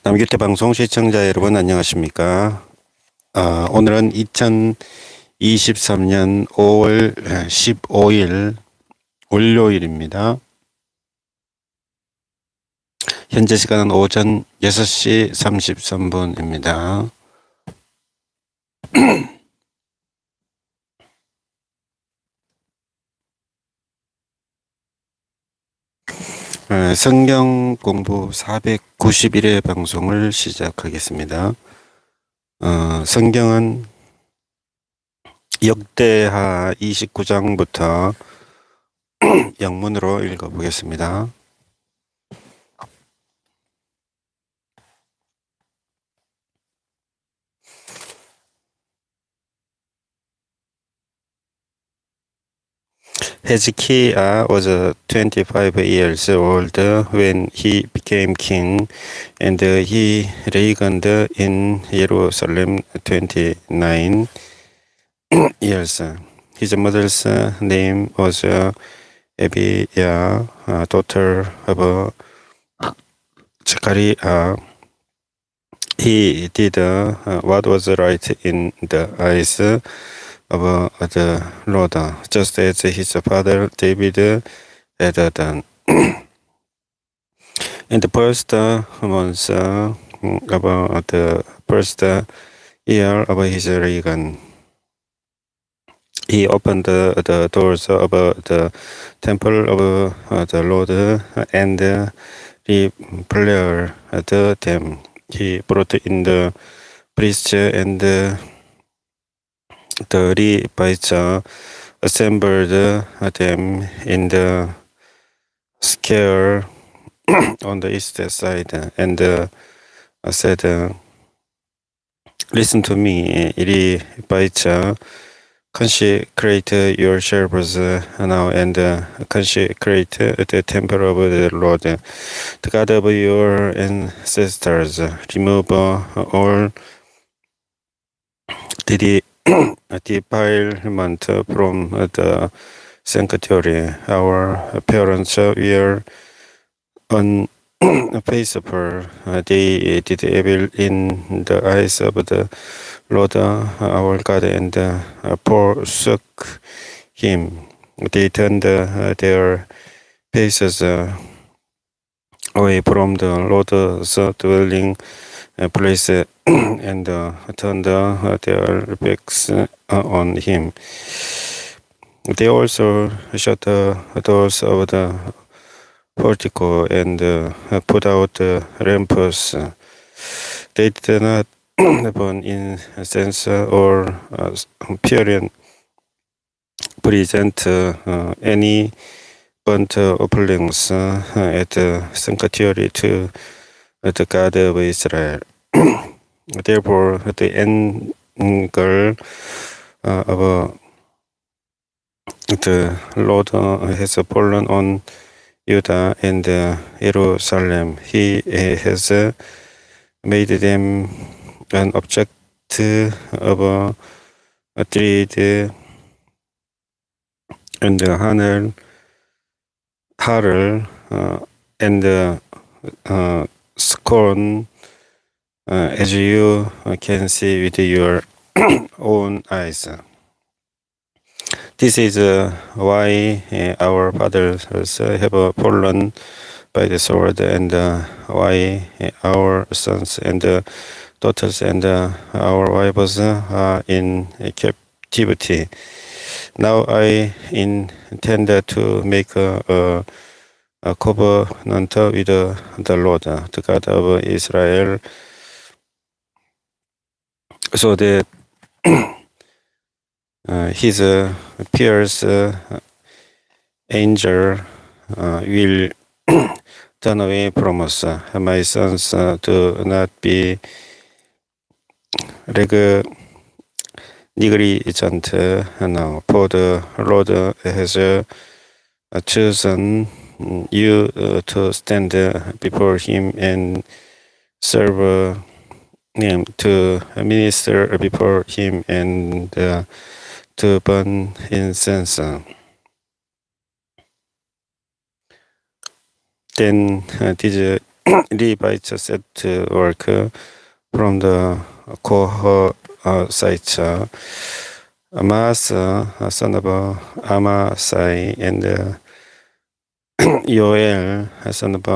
남규태방송 시청자 여러분 안녕하십니까? 오늘은 2023년 5월 15일 월요일입니다. 현재 시간은 오전 6시 33분입니다. 성경공부 491회 방송을 시작하겠습니다. 성경은 역대하 29장부터 영문으로 읽어보겠습니다. Hezekiah was 25 years old when he became king, and he reigned in Jerusalem 29 years. His mother's name was Abiah, daughter of Zechariah. He did what was right in the eyes of the Lord, just as his father David had done. In the first months of the first year of his reign, he opened the doors of the temple of the Lord and repaired them. He brought in the priests and the Levites, assembled them in the square on the east side, and said, "Listen to me, Levites, consecrate yourselves now and consecrate the temple of the Lord, the God of your ancestors. Remove all the defilement from the sanctuary. Our parents were unfaithful. They did evil in the eyes of the Lord our God and forsook him. They turned their faces away from the Lord's dwelling place and turned their backs on him. They also shut the doors of the portico and put out the lamps. They did not burn incense or present any burnt offerings at the sanctuary to the God of Israel. Therefore, the anger of the Lord has fallen on Judah and Jerusalem. He has made them an object of dread and horror and scorn, as you can see with your own eyes. This is why our fathers have fallen by the sword, and why our sons and daughters and our wives are in captivity. Now I intend to make a covenant with the Lord, the God of Israel, so that his fierce anger will turn away from us. My sons, do not be negligent now, for the Lord has chosen you to stand before him and serve him, to minister before him, and to burn incense. Then these Levites set to work from the Kohathites, Amas, son of Amasai, and Yoel, son of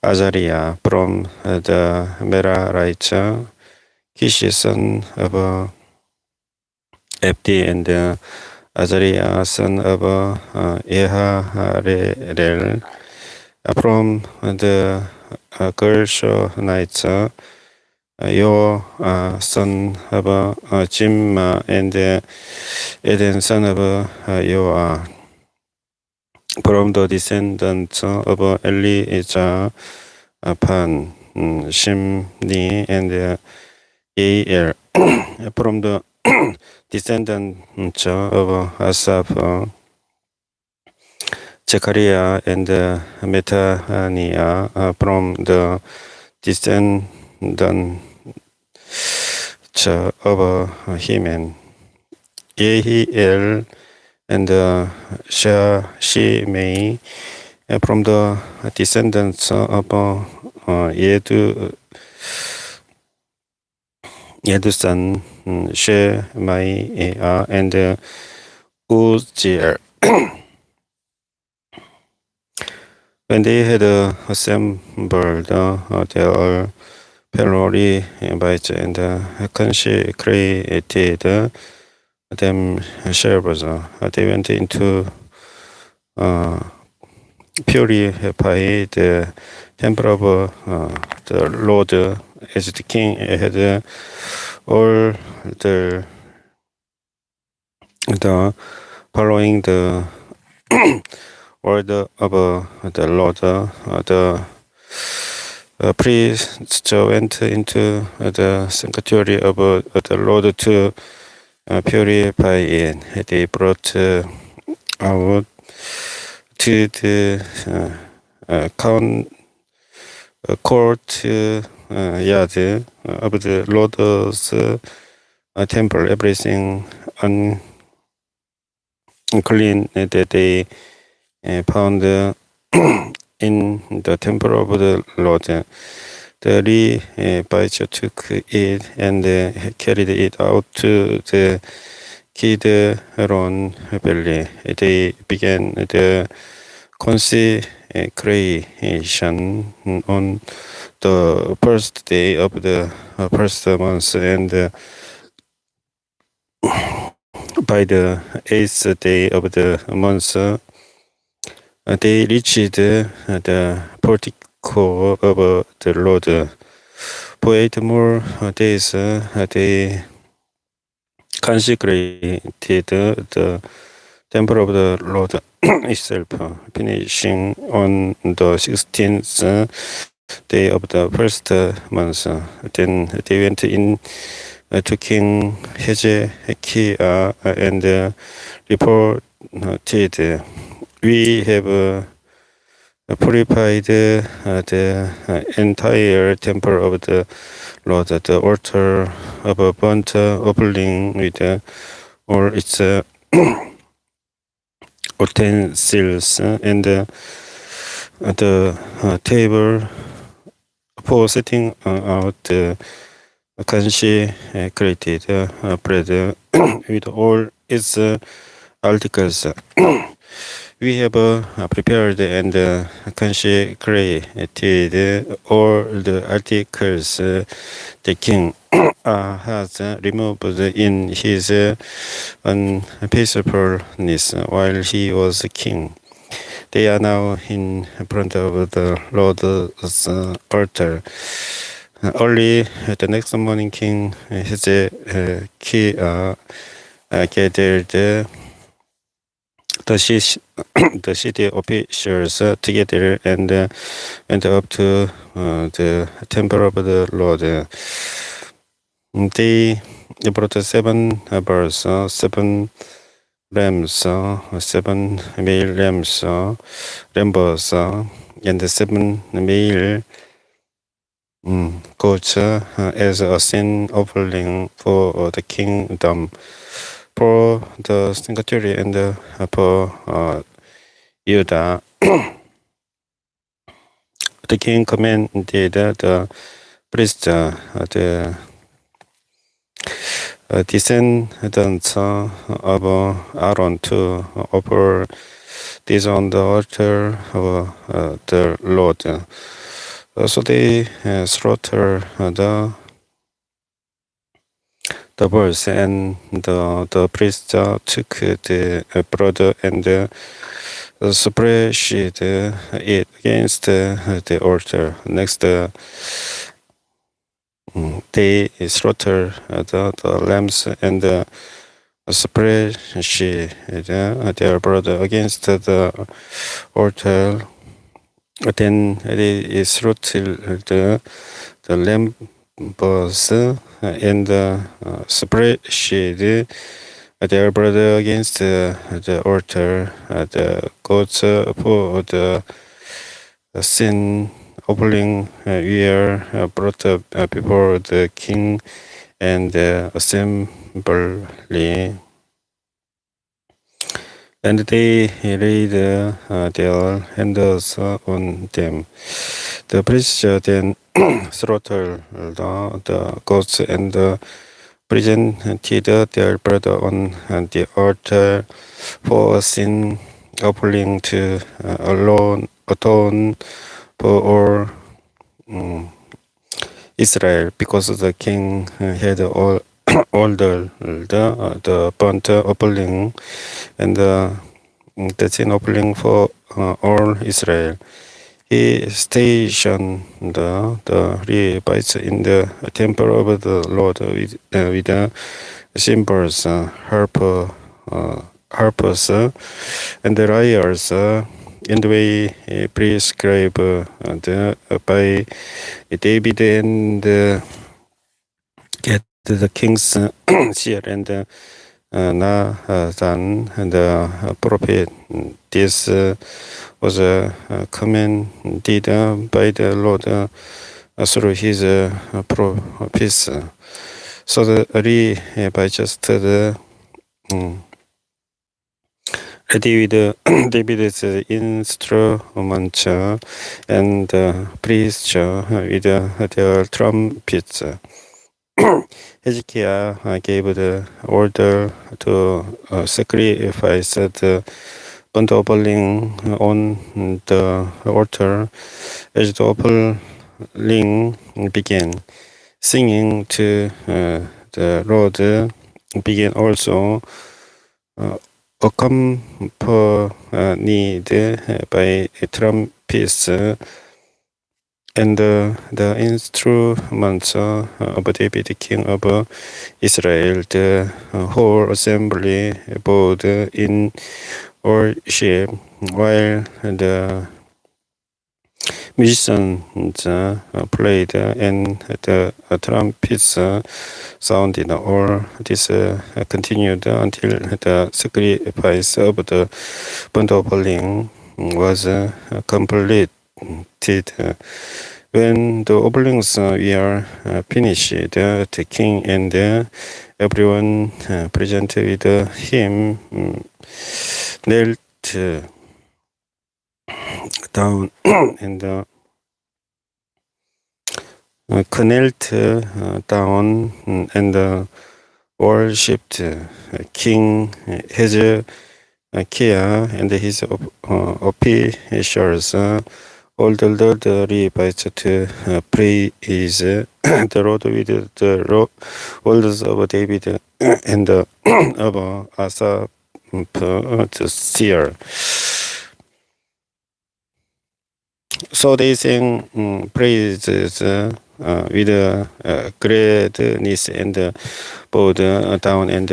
Azariah, from the Merarites, Kish, son of Abdi, and Azariah, son of Yeharelel, from the Gershonites, son of Jimma, and Eden, son of Yoah, from the descendants of Eleazar, Pan, Shimni, and Yael, from the descendants of Asaph, Zechariah, and Methaniah, from the descendants of Heman, Yehiel, and Shimei, from the descendants of Yedusan, Shemaiah, and Uzziel. When they had assembled their fellow Levites and consecrated themselves, they went into purify the temple of the Lord, as the king had ordered, following the word of the Lord. The priests went into the sanctuary of the Lord to purify it. They brought out to the courtyard of the Lord's temple everything unclean that they found in the temple of the Lord. The Levites took it and carried it out to the Kidron Valley. They began the consecration on the first day of the first month, and by the 8th day of the month, they reached the portico of the Lord. For 8 more days, they consecrated the temple of the Lord itself, finishing on the 16th day of the first month. Then they went in to King Hezekiah and reported, "We have purified the entire temple of the Lord, the altar of a burnt offering with all its utensils, and the table for setting out consecrated bread with all its articles. We have prepared and consecrated all the articles the king has removed in his unpeacefulness while he was king. They are now in front of the Lord's altar." Early the next morning, King Hezekiah gathered the city officials together and went up to the temple of the Lord. They brought 7 bulls, 7 lambs, 7 male lambs, and 7 male goats as a sin offering for the kingdom, for the sanctuary, and for Judah. The king commanded the priest, the descendants of Aaron to offer this on the altar of the Lord. So they slaughter the bulls, and the priest took the blood and splashed it against the altar. Next, they slaughter the lambs and splashed their blood against the altar. Then they slaughter the lambs and splashed their blood against the altar. The goats for the sin offering were brought before the king and the assembly, and they laid their hands on them. The priest then slaughtered the goats and presented their blood on the altar for sin offering to atone for all Israel, because the king had all ordered the burnt offering and the sin offering for all Israel. He stationed the Levites in the temple of the Lord with cymbals, harpers, and the lyres, in the way prescribed by David, and get the king's seal and Nathan the prophet. This was commanded by the Lord through his prophets. So the Levites stood ready with David's instruments and priests with their trumpets. Hezekiah gave the order to sacrifice the burnt offering on the altar. As the offering began, singing to the Lord began also, accompanied by trumpets and the instruments of David, king of Israel. The whole assembly bowed in worship, while the musicians played and the trumpets sounded. All this continued until the sacrifice of the burnt offering was completed. When the offerings were finished, the king and everyone present with him knelt down and knelt down and worshipped King Hezekiah and his officials. Ordered the Levites to praise the Lord with the words of David and of Asaph the seer. So they sang praises with gladness and bowed down and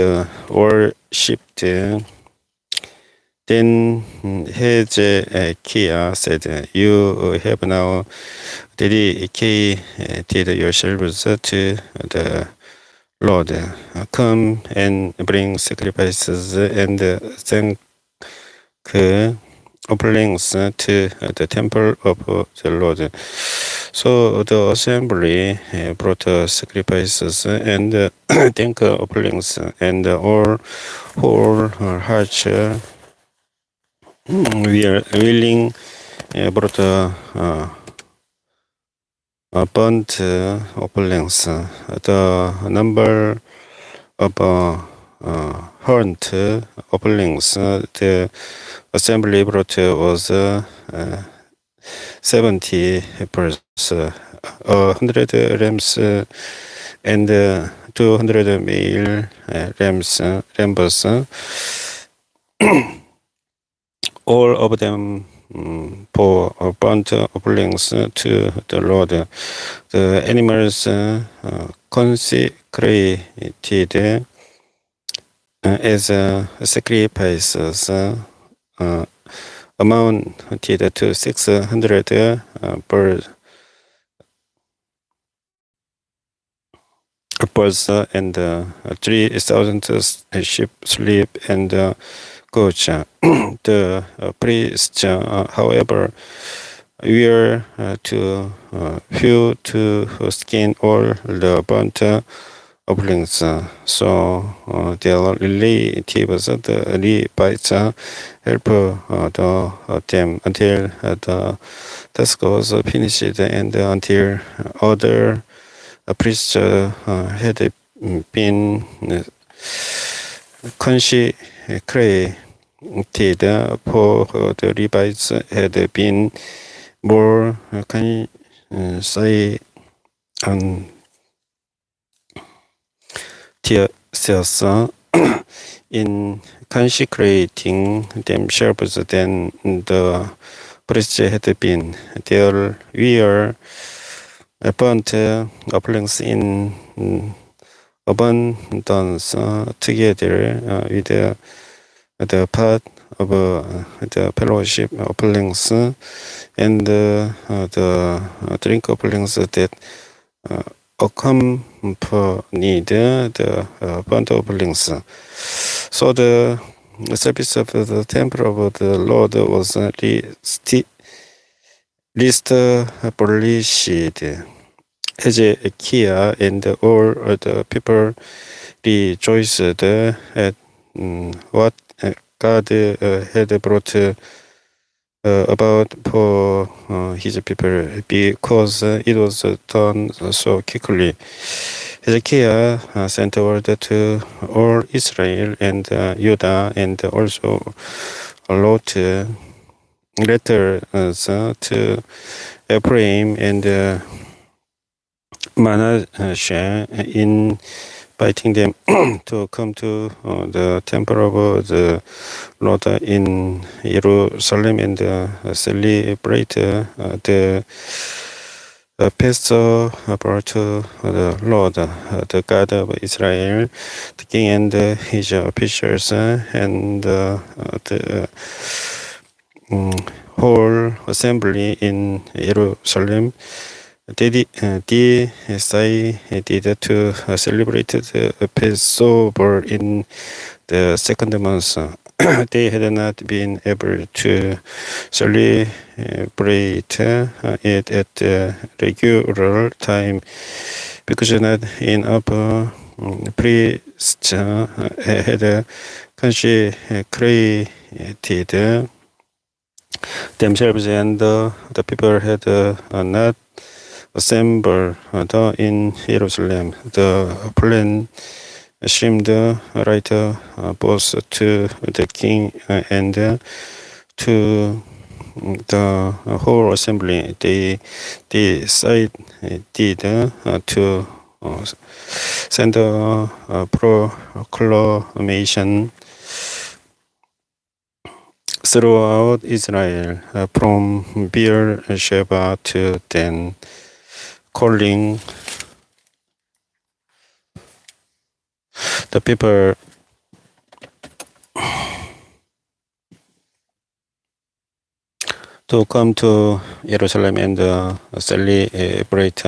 worshipped. Then Hezekiah said, "You have now dedicated yourselves to the Lord. Come and bring sacrifices and thank offerings to the temple of the Lord." So the assembly brought sacrifices and thank offerings, and all whole hearts we are willing brought burnt offerings. The number of burnt offerings the assembly brought was 70 purse, 100 rams and 200 male lambs, all of them for burnt offerings to the Lord. The animals consecrated as sacrifices amounted to 600 bulls and 3,000 sheep, and goats. The priests, however, were too few to skin all the burnt offerings, so their relatives, the Levites, helped them until the task was finished and until other priests had been consecrated, for the Levites had been more conscientious in consecrating themselves than the priests had been. There were burnt offerings in abundance together with the part of the fellowship offerings and the drink offerings that accompanied the burnt offerings. So the service of the temple of the Lord was established. Hezekiah and all the people rejoiced at what God had brought about for his people, because it was done so quickly. Hezekiah sent word to all Israel and Judah, and also wrote letters to Ephraim and Manasseh, inviting them to come to the temple of the Lord in Jerusalem and celebrate the Passover to the Lord, the God of Israel. The king and his officials and the whole assembly in Jerusalem decided to celebrate the Passover in the second month. They had not been able to celebrate it at the regular time because not enough priests had consecrated themselves, and the people had not assembled in Jerusalem. The plan seemed right both to the king and to the whole assembly. They decided to send a proclamation throughout Israel from Beersheba to Dan, calling the people to come to Jerusalem and celebrate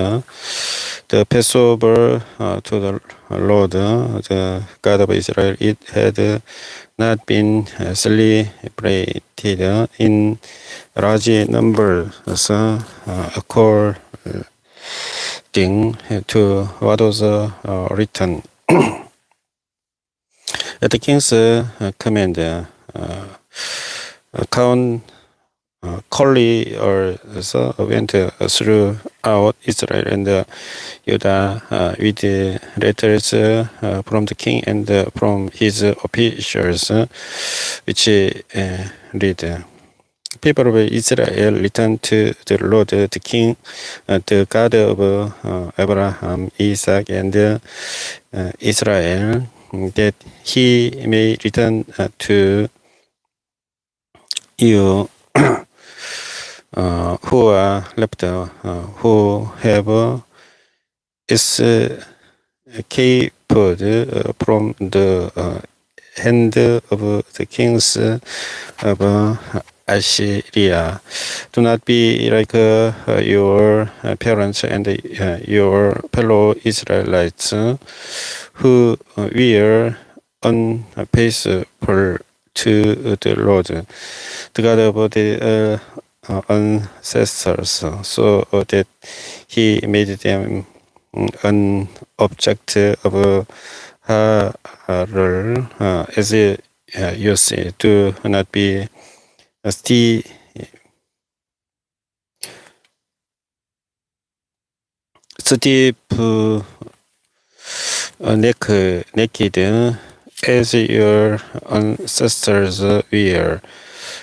the Passover to the Lord, the God of Israel. It had not been celebrated in large numbers according to what was written. At the king's command, count couriers went throughout Israel and Judah with letters from the king and from his officials, which read, people of Israel return to the Lord, the King, the God of Abraham, Isaac, and Israel, that he may return to you who are left, who have escaped from the hand of the kings of Assyria. Do not be like your parents and your fellow Israelites who were unfaithful to the Lord, the God of the ancestors, so that he made them an object of horror, as you say. Do not be stiff naked as your ancestors were.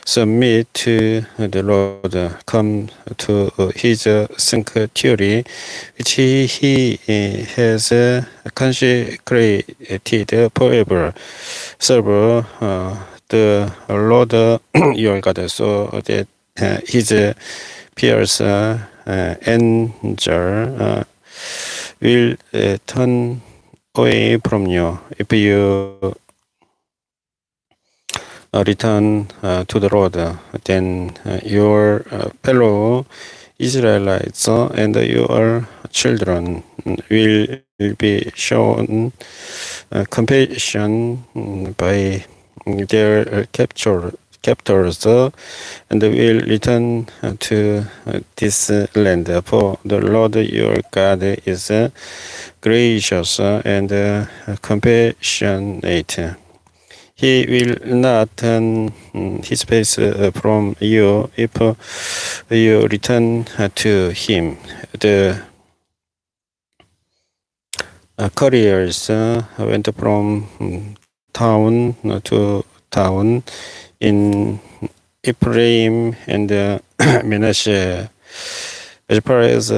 Submit to the Lord, come to his sanctuary, which he has consecrated forever. Serve the Lord your God, so that his fierce anger will turn away from you. If you return to the Lord, then your fellow Israelites and your children will be shown compassion by their captors and will return to this land. For the Lord your God is gracious and compassionate. He will not turn his face from you if you return to him. The couriers went from town to town in Ephraim and Manasseh, as far as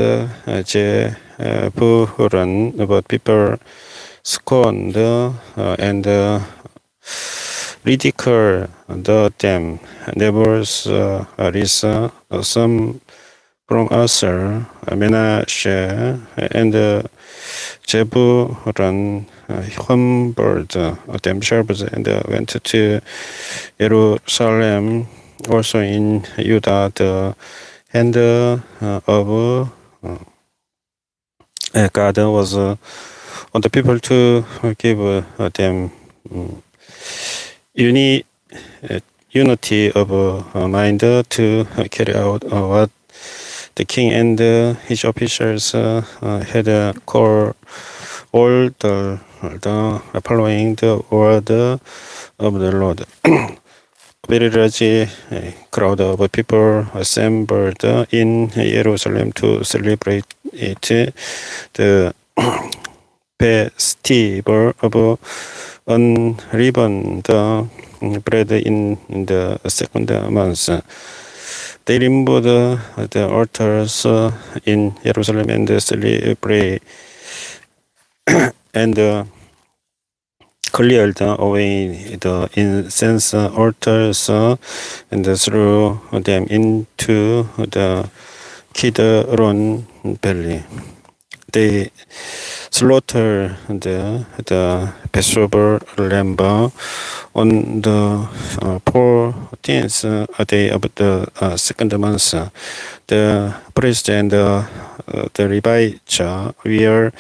Zebulun, but people scorned and ridiculed them. Nevertheless, some from Asher, Manasseh, and Zebulun humbled themselves and went to Jerusalem. Also in Judah, the hand of God was on the people to give them unity of mind to carry out what the king and his officers had called all the following the word of the Lord. Very large crowd of people assembled in Jerusalem to celebrate the festival of unleavened bread in the second month. They removed the altars in Jerusalem and celebrated and cleared away the incense altars and threw them into the Kidron Valley. They slaughtered the Passover lamb on the 14th day of the second month. The priest and the Levites were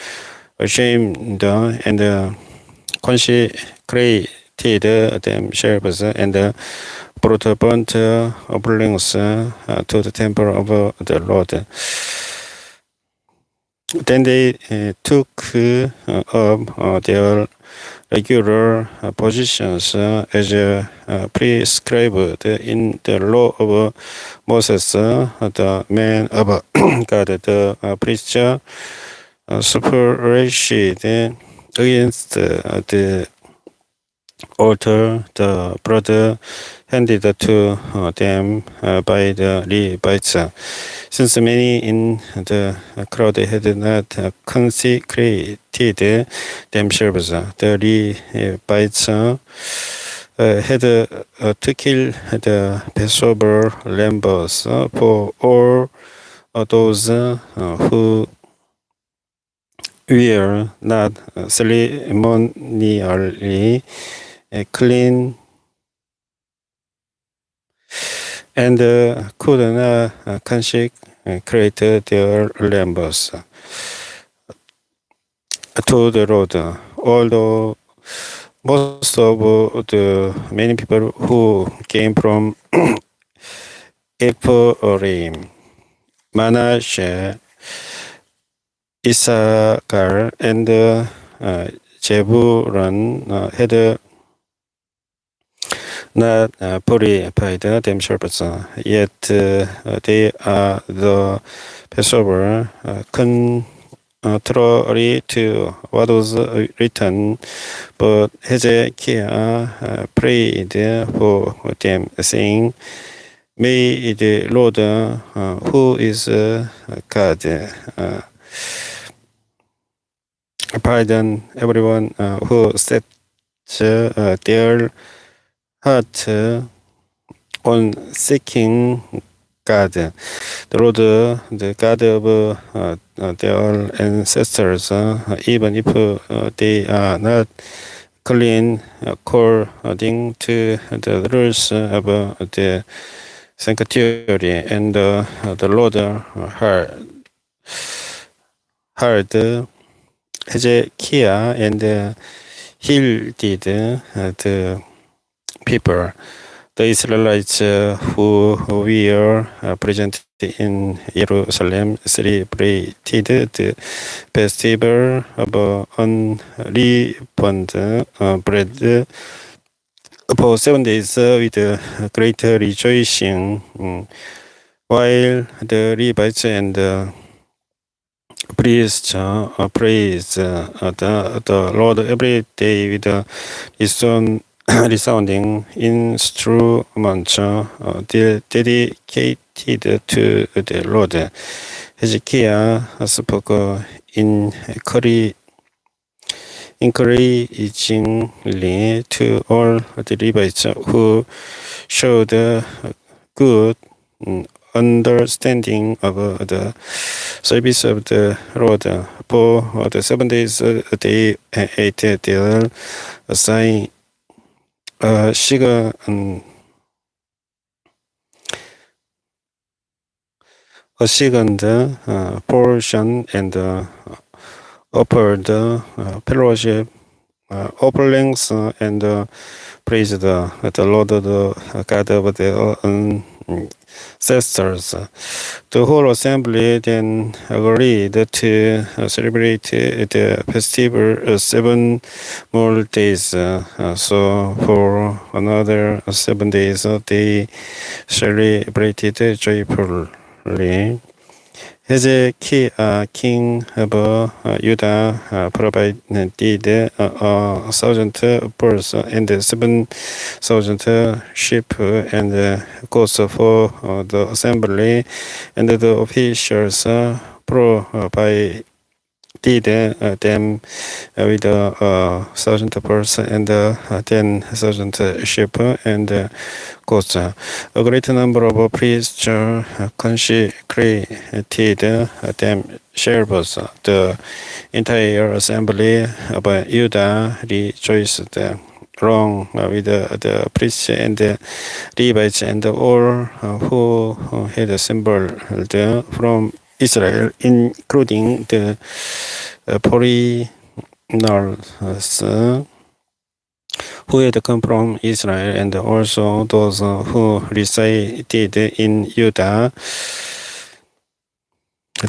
ashamed and consecrated themselves and brought burnt offerings to the temple of the Lord. Then they took up their regular positions as prescribed in the law of Moses, the man of God, the priest, superated against the altar, the blood handed to them by the Levites. Since many in the crowd had not consecrated themselves, the Levites had to kill the Passover lambs for all those who were not ceremonially clean and could not consecrate their lambs to the Lord. Although most of the many people who came from Ephraim, Manasseh, Issachar, and Zebulun had not purified themselves, yet they are the Passover, contrary to what was written. But Hezekiah prayed for them, saying, "May the Lord, who is God, pardon everyone who sets their heart on seeking God, the Lord, the God of their ancestors, even if they are not clean according to the rules of the sanctuary." And the Lord heard Hezekiah and healed the people. The Israelites who were present in Jerusalem celebrated the festival of unleavened bread for 7 days with great rejoicing, while the Levites and priests praised the Lord every day with resounding instruments dedicated to the Lord. Hezekiah spoke encouragingly to all the Levites who showed good understanding of the service of the Lord. For the 7 days they ate their assigned a second portion and offered fellowship offerings and praised the Lord, the God of their ancestors. The whole assembly then agreed to celebrate the festival 7 more days. So for another 7 days they celebrated joyfully. Hezekiah, king of Judah, provided 1,000 bulls and 7,000 sheep and goats for the assembly, and the officials provided them with 1,000 bulls and 10,000 sheep and goats. A great number of priests consecrated themselves. The entire assembly of Judah rejoiced along with the priests and the Levites and all who had assembled from Israel, including the foreigners who had come from Israel, and also those who resided in Judah.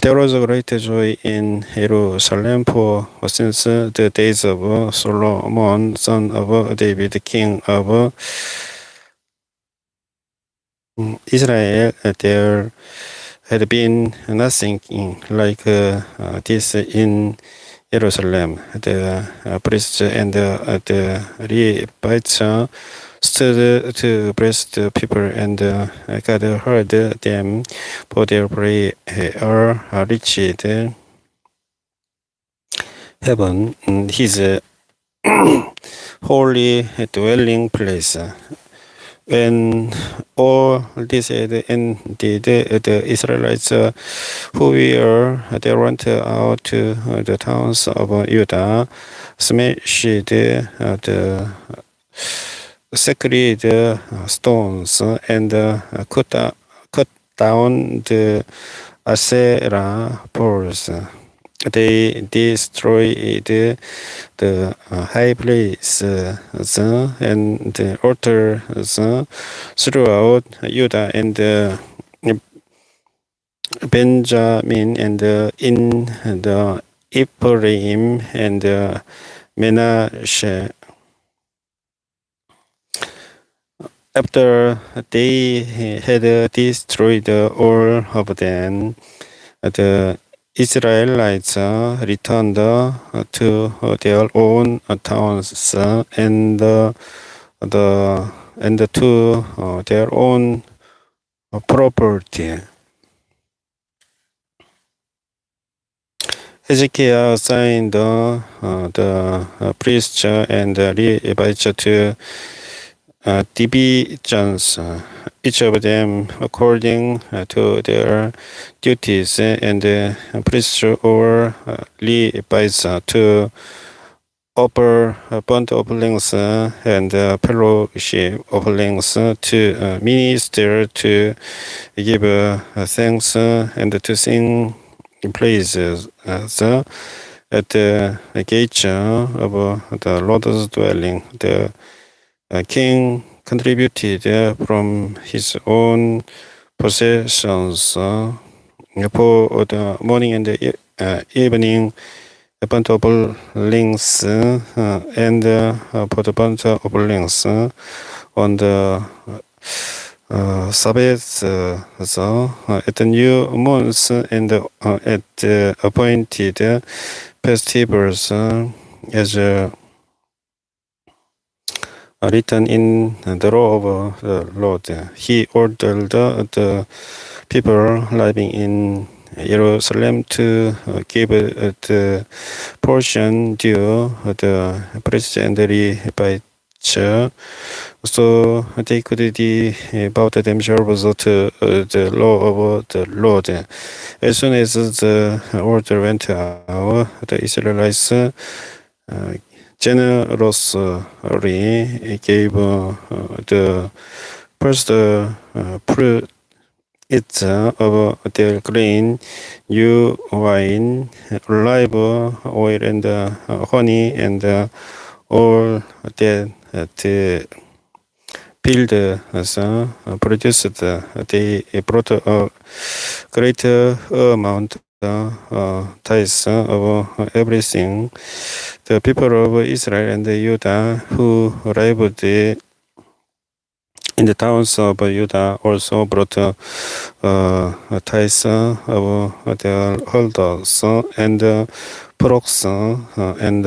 There was a great joy in Jerusalem, for since the days of Solomon, son of David, king of Israel, there had been nothing like this in Jerusalem. The priests and the Levites stood to bless the people, and God heard them, for their prayer reached heaven, his holy dwelling place. When all this had ended, the Israelites who were there went out to the towns of Judah, smashed the sacred stones, and cut down the Asherah poles. They destroyed the high places and the altars throughout Judah and Benjamin, and in the Ephraim and Manasseh. After they had destroyed all of them, the Israelites returned to their own towns and to their own property. Hezekiah assigned the priests and the Levites to divisions, each of them according to their duties, and the priests or Levites to offer burnt offerings and fellowship offerings, to minister, to give thanks, and to sing praises at the gates of the Lord's dwelling. The king contributed from his own possessions for the morning and the evening burnt offerings, and for the burnt offerings on the Sabbaths, at the new moons, and at the appointed festivals, as written in the law of the Lord. He ordered the people living in Jerusalem to give the portion due the priests and the Levites, so they could devote themselves to the law of the Lord. As soon as the order went out, the Israelites generously gave the first fruits of their grain, new wine, olive oil, and honey, and all that the field produced. They brought a great amount tithes of everything. The people of Israel and Judah who lived in the towns of Judah also brought tithes of their holders and flocks and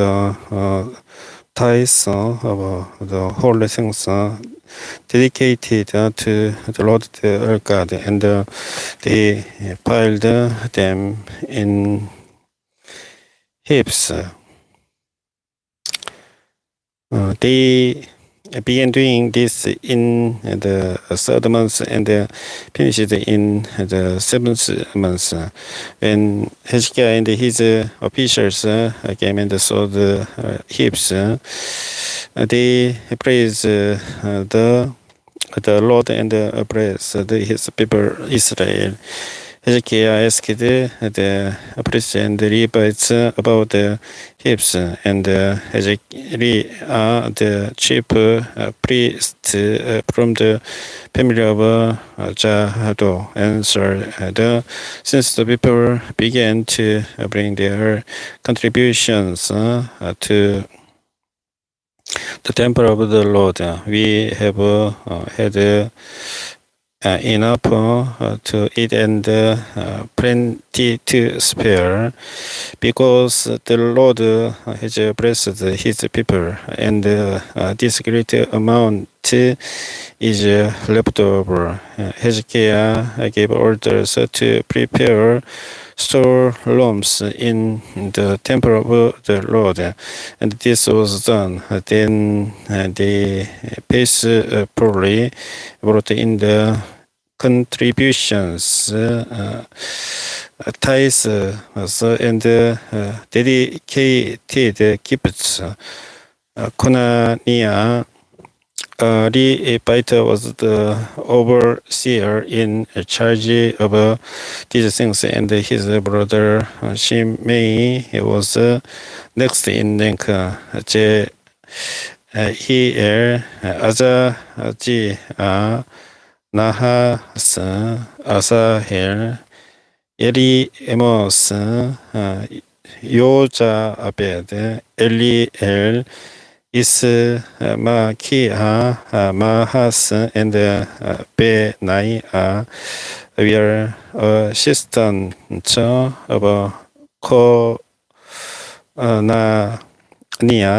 tithes of the holy things dedicated to the Lord their God, and they piled them in heaps. They began doing this in the third month and finished in the seventh month. When Hezekiah and his officials came and saw the heaps, they praised the Lord and praised his people Israel. Hezekiah asked the priests and Levites about the heaps, and Hezekiah, the chief priest from the family of Jahdo, answered, since the people began to bring their contributions to the temple of the Lord, we have had enough to eat and plenty to spare, because the Lord has blessed his people, and this great amount is left over. Hezekiah gave orders to prepare storerooms in the temple of the Lord, and this was done. Then they peacefully brought in the contributions, tithes, and dedicated gifts. Konaniah, Levite, was the overseer in charge of these things, and his brother Shimei was next in rank. Jehiel, Azariah, Nahas, Asahel, Amos, Yozabed, Eliel, Ismakiah, Mahas, and Benaiah were assistants of Konaniah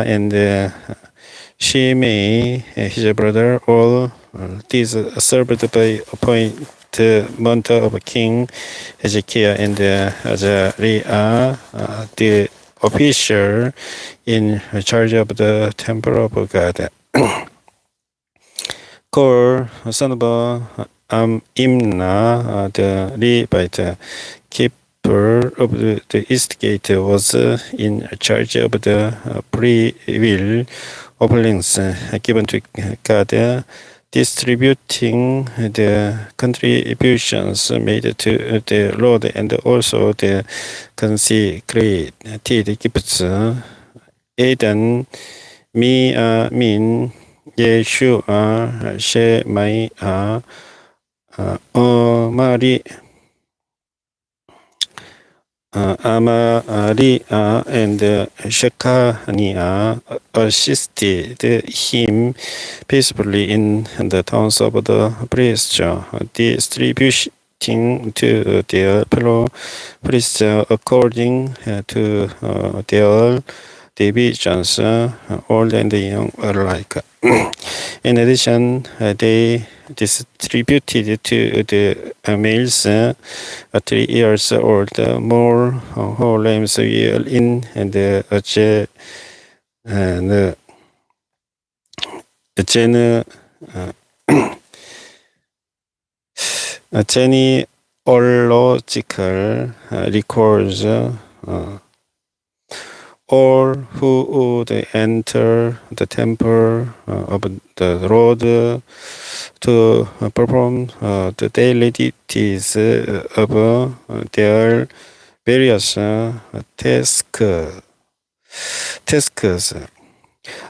and Shimei, his brother. All these served by appointment of King Hezekiah, and Azariah, the official in charge of the temple of God. Kor, son of Imnah, the Levite, keeper of the east gate, was in charge of the free will offerings given to God, distributing the contributions made to the Lord, and also the consecrated gifts. Adan, Miamin, Yeshua, Shemaiah, Amariah, and Shechaniah assisted him peacefully in the towns of the priests, distributing to their fellow priests according to their divisions, old and young alike. In addition, they distributed to the males 3 years old more whole lambs were in the genealogical records. All who would enter the temple of the Lord to perform the daily duties of their various tasks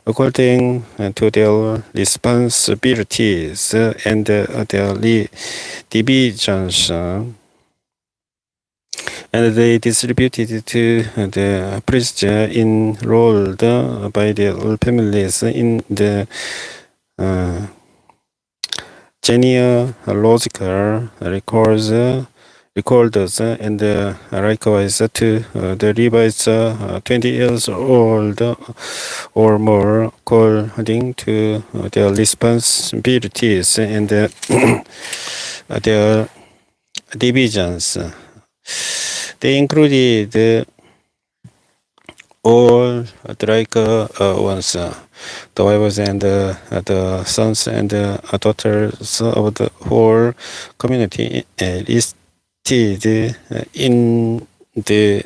according to their responsibilities and their divisions. And they distributed to the priests enrolled by their families in the genealogical records, and likewise to the Levites 20 years old or more, according to their responsibilities and their divisions. They included all the ones, the wives and the sons and daughters of the whole community, listed in these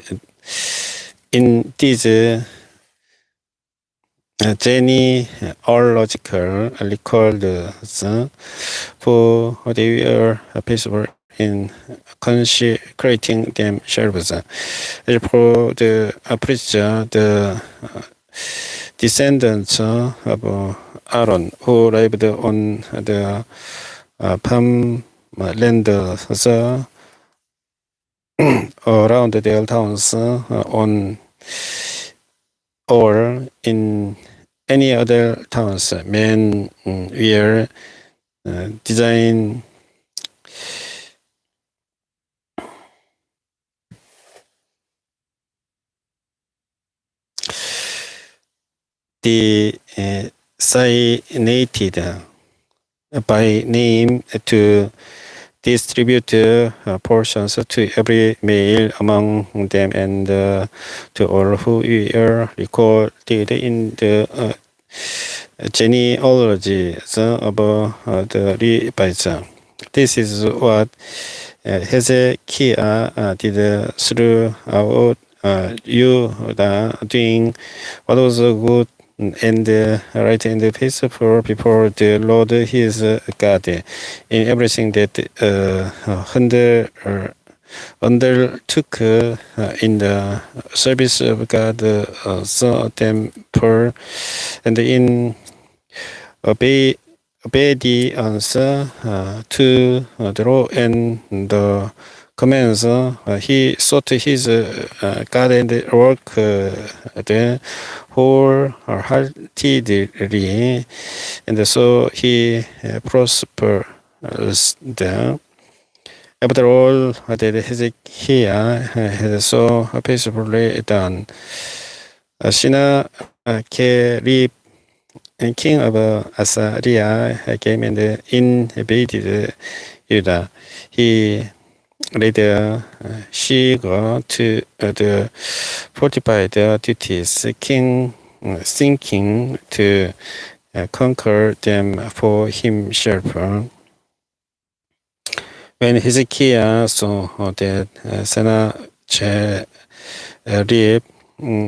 genealogical records, for they were peaceful in consecrating themselves. For the priests, the descendants of Aaron, who lived on the farmlands around their towns, on or in any other towns, men were designed designated by name to distribute portions to every male among them and to all who were recorded in the genealogies of the Levites. This is what Hezekiah did throughout Judah, doing what was good and right and peaceful before the Lord his God, in everything that undertook in the service of God's temple, and in obedience to the law and the commands. He sought his God and worked wholeheartedly, and so he prospered. After all that Hezekiah had so peacefully done, Sennacherib, king of Assyria, came and invaded Judah. He laid siege to the fortified cities, thinking to conquer them for himself. When Hezekiah saw that Sennacherib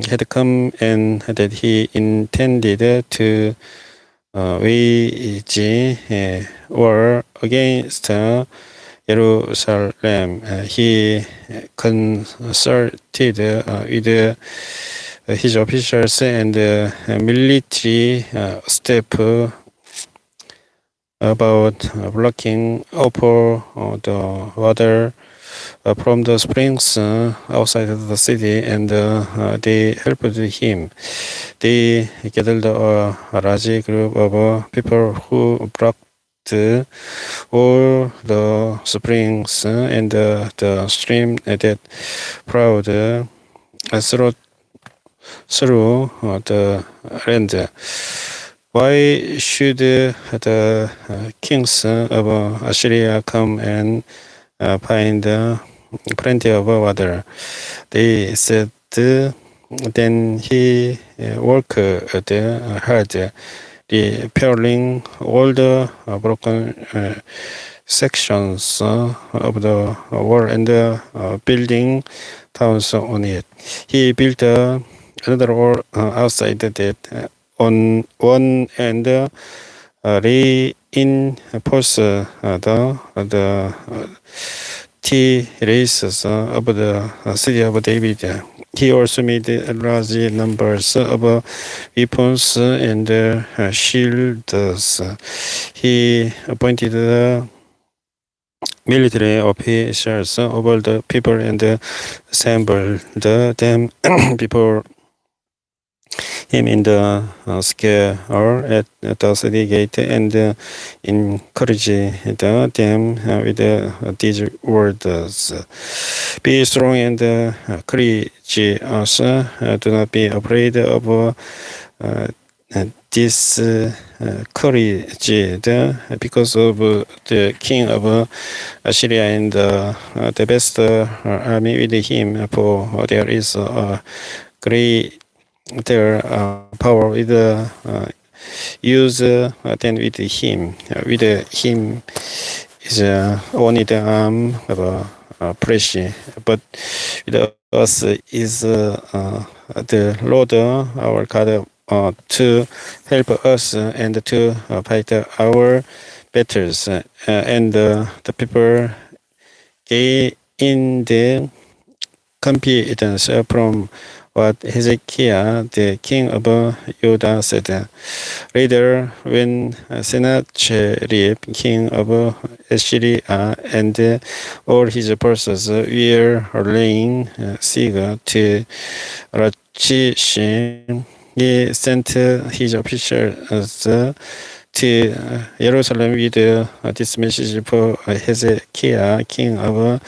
had come and that he intended to wage war against Jerusalem, he consulted with his officials and military staff about blocking up the water from the springs outside of the city, and they helped him. They gathered a large group of people who blocked all the springs and the stream that flowed through the land. Why should the kings of Assyria come and find plenty of water? They said. Then he worked hard, repairing all the broken sections of the wall and building towns on it. He built another wall outside that on one end lay in posts the terraces of the city of David. He also made large numbers of weapons and shields. He appointed military officials over the people and assembled them before him in the square at the city gate, and encouraged them with these words: "Be strong and courageous. Do not be afraid of discouraged because of the king of Assyria and the best army with him, for there is a great power with use than with him. With him is only the arm of flesh, but with us is the Lord our God to help us and to fight our battles. And the people gained confidence from what Hezekiah, the king of Judah, said. Later, when Sennacherib, king of Assyria, and all his forces were laying siege to Lachish, he sent his officers to Jerusalem with this message for Hezekiah, king of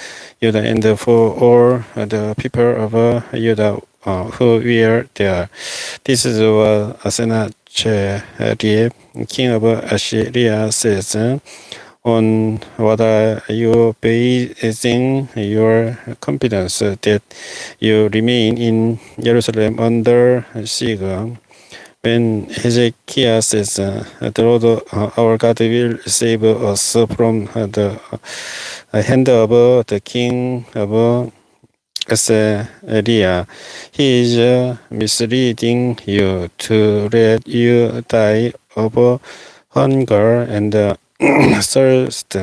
Judah, and for all the people of Judah who were there. This is what Sennacherib, king of Assyria, says. On what are you basing your confidence that you remain in Jerusalem under siege? When Hezekiah says, the Lord our God will save us from the hand of the king of Assyria, he is misleading you to let you die of hunger and thirst.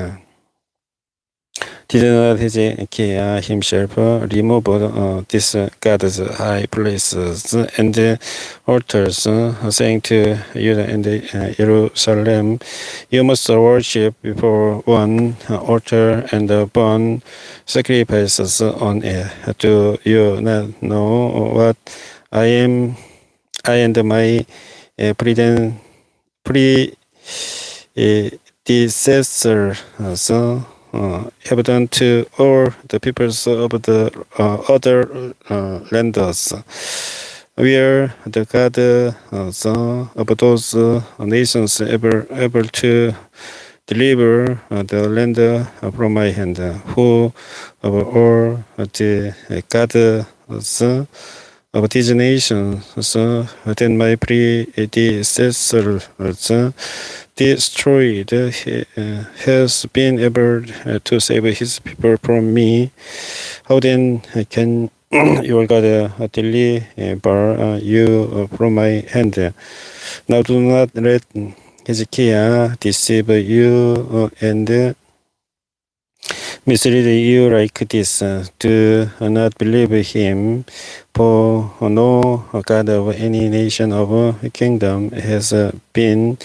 Did not Hezekiah himself remove these God's high places and altars, saying to Judah and Jerusalem, you must worship before one altar and burn sacrifices on it. Do you not know what I and my predecessors have done to all the peoples of the other lands? We are the God of those nations able to deliver the land from my hand. Who of all the gods of these nations then my predecessors destroyed has been able to save his people from me? How then can your God deliver you from my hand? Now do not let Hezekiah deceive you and mislead you like this. Do not believe him, for no God of any nation or kingdom has been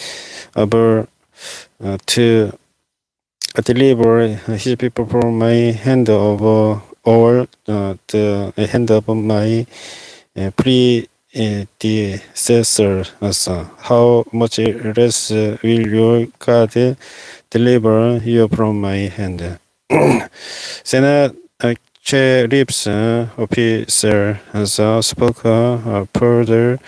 able to deliver his people from my hand of all the hand of my predecessors. How much less will your God deliver you from my hand? Sennacherib's officer spoke further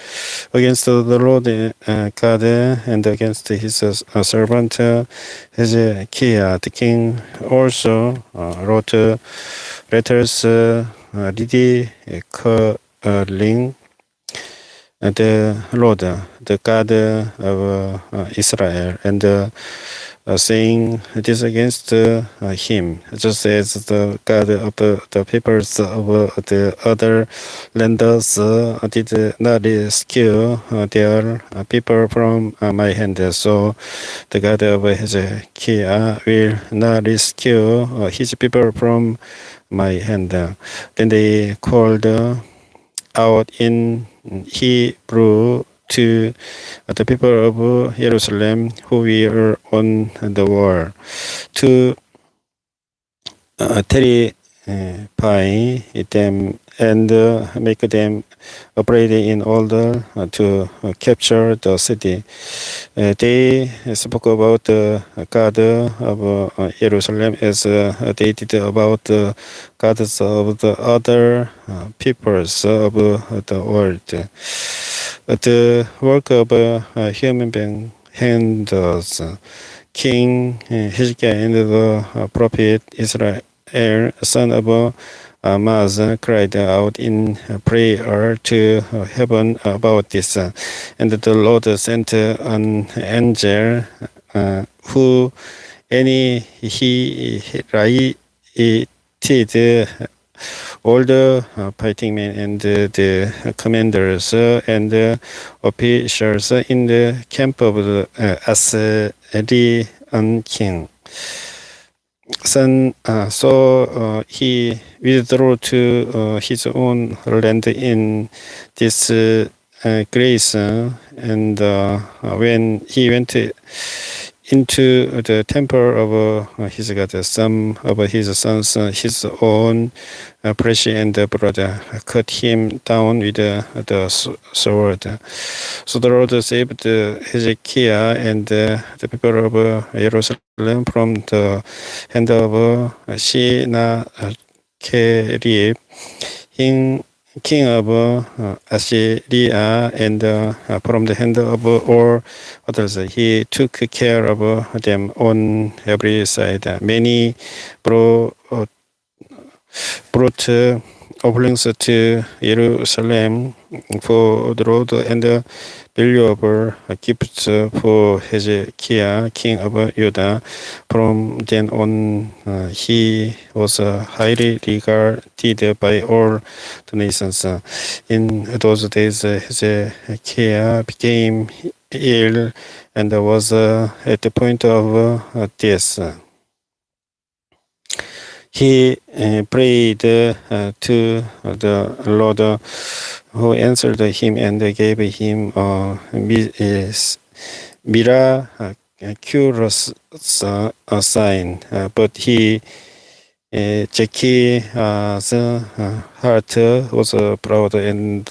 against the Lord God and against his servant Hezekiah. The king also wrote letters ridiculing the Lord, the God of Israel, and saying this against him, just as the God of the peoples of the other lands did not rescue their people from my hand, so the God of Hezekiah will not rescue his people from my hand. Then they called out in Hebrew to the people of Jerusalem who were on the wall to terrify them and make them afraid in order to capture the city. They spoke about the God of Jerusalem as they did about the gods of the other peoples of the world. The work of human hands. King Hezekiah and the prophet Israel, son of Amaz, cried out in prayer to heaven about this, and the Lord sent an angel who annihilated all the fighting men and the commanders and officials in the camp of the Assyrian king. son, so he withdrew to his own land in this grace, and when he went into the temple of his God, some of his sons, his own flesh and blood, cut him down with the sword. So the Lord saved Hezekiah and the people of Jerusalem from the hand of Sennacherib, king of Assyria, and from the hand of all others. He took care of them on every side. Many brought offerings to Jerusalem for the Lord and valuable gifts for Hezekiah, king of Judah. From then on, he was highly regarded by all the nations. In those days, Hezekiah became ill and was at the point of death. He prayed to the Lord, who answered him and gave him a miraculous sign. But Zacchaeus' heart was proud, and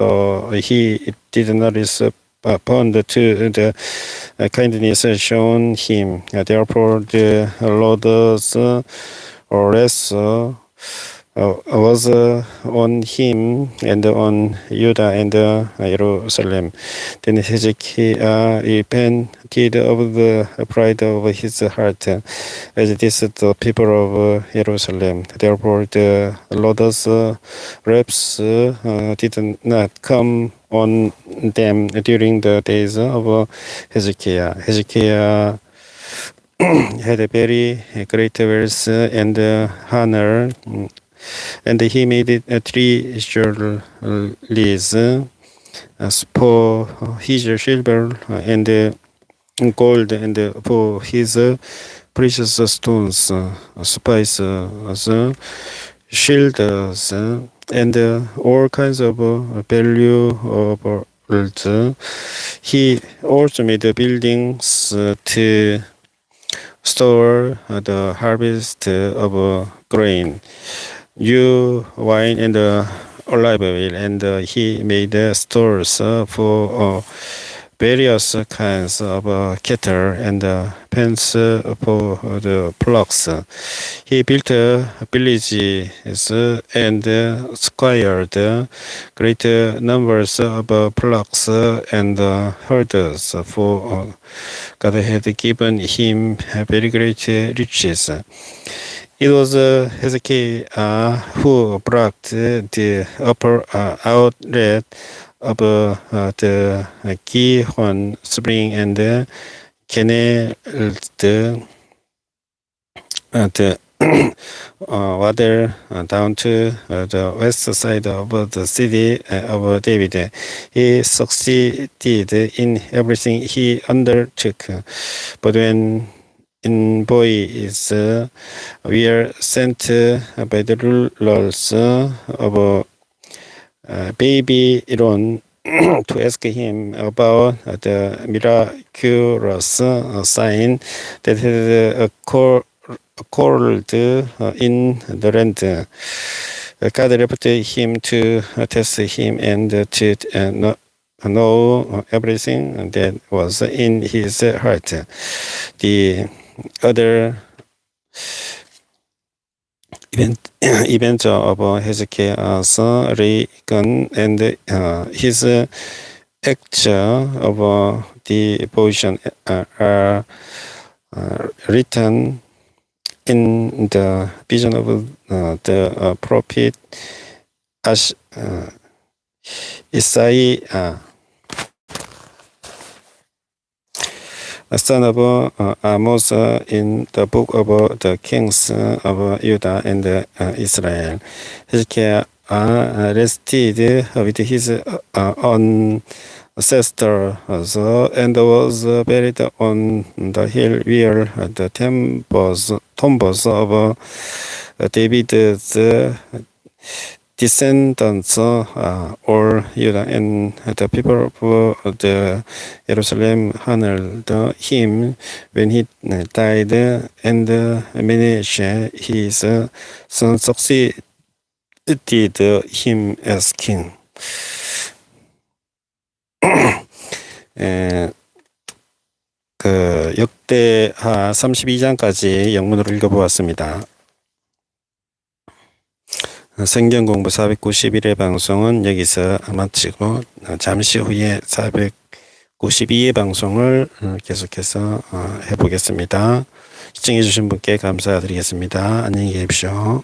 he did not respond to the kindness shown him. Therefore, the Lord's wrath was on him and on Judah and Jerusalem. Then Hezekiah repented of the pride of his heart, as did the people of Jerusalem. Therefore, the Lord's wrath did not come on them during the days of Hezekiah. Hezekiah had a very great wealth and honor, and he made 3 jewelries for his silver and gold, and for his precious stones, spices, shields, and all kinds of valuables. He also made buildings to store the harvest of grain, new wine, and olive oil, and he made stores for various kinds of cattle and pens for the flocks. He built villages and acquired great numbers of flocks and herds, for God had given him very great riches. It was Hezekiah who blocked the upper outlet of the Gihon spring and canaled the water down to the west side of the city of David. He succeeded in everything he undertook. But when envoys were sent by the rulers of Babylon to ask him about the miraculous sign that had occurred in the land, God left him to test him and to know everything that was in his heart. The other event of Hezekiah's reign and his acts of devotion are written in the vision of the prophet Isaiah, son of Amos, in the book of the kings of Judah and Israel. Hezekiah rested with his ancestors and was buried on the hill where the tombs of David's descendants, all Judah and the people of the Jerusalem honored him when he died, and Manasseh his son succeeded him as king. 역대하 32장까지 영문으로 읽어보았습니다. 성경공부 491회 방송은 여기서 마치고 잠시 후에 492회 방송을 계속해서 해보겠습니다. 시청해주신 분께 감사드리겠습니다. 안녕히 계십시오.